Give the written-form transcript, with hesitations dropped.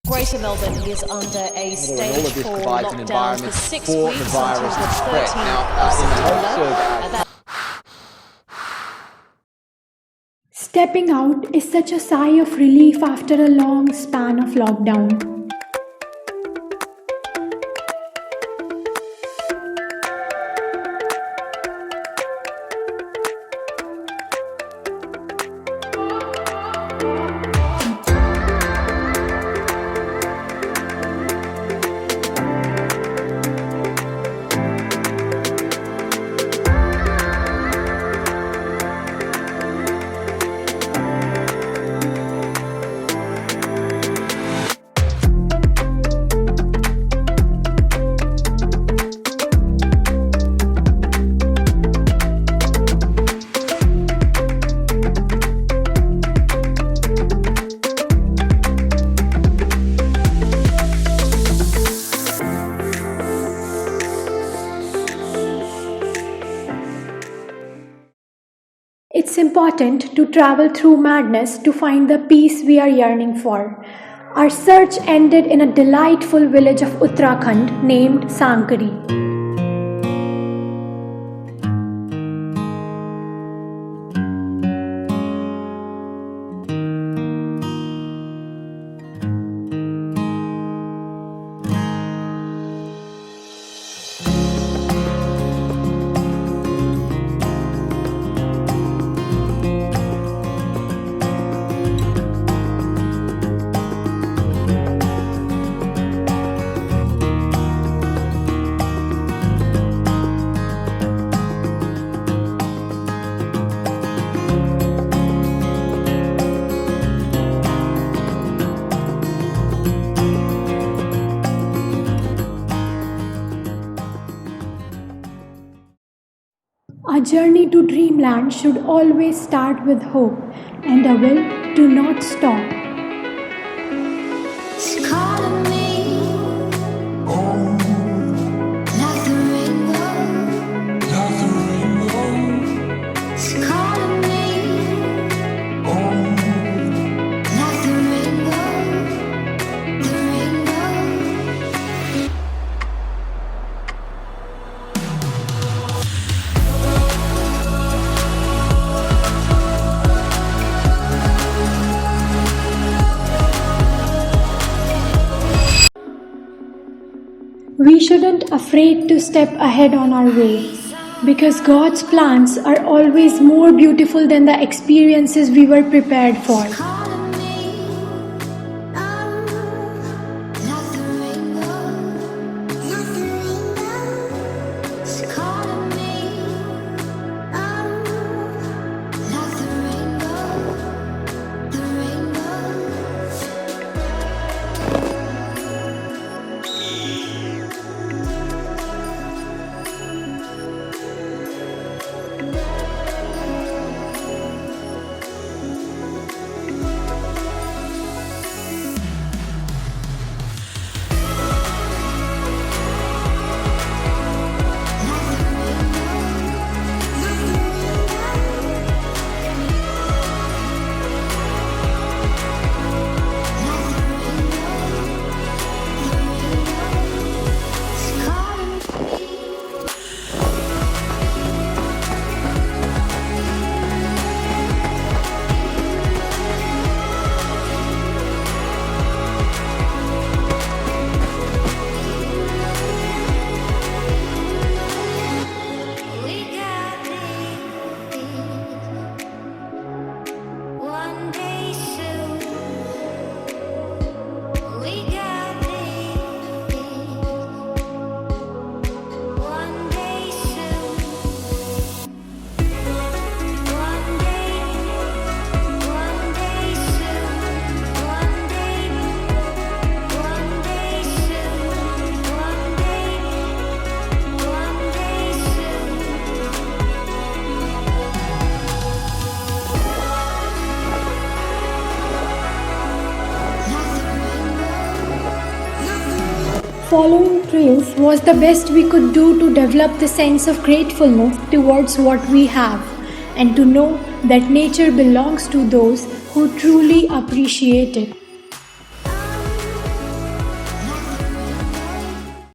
Greater Melbourne is under a stage all of this 4 provides an lockdown environment for 6 for weeks the until virus the to spread. 13th Now, of in the hopes September. Stepping out is such a sigh of relief after a long span of lockdown. It's important to travel through madness to find the peace we are yearning for. Our search ended in a delightful village of Uttarakhand named Sankri. A journey to dreamland should always start with hope and a will to not stop. It's calling me, like the rainbow. It's calling me, like the rainbow. The rainbow. We shouldn't afraid to step ahead on our way, because God's plans are always more beautiful than the experiences we were prepared for. Calling me, like the rainbow. It's calling me, like the rainbow. The rainbow. Following trails was the best we could do to develop the sense of gratefulness towards what we have, and to know that nature belongs to those who truly appreciate it.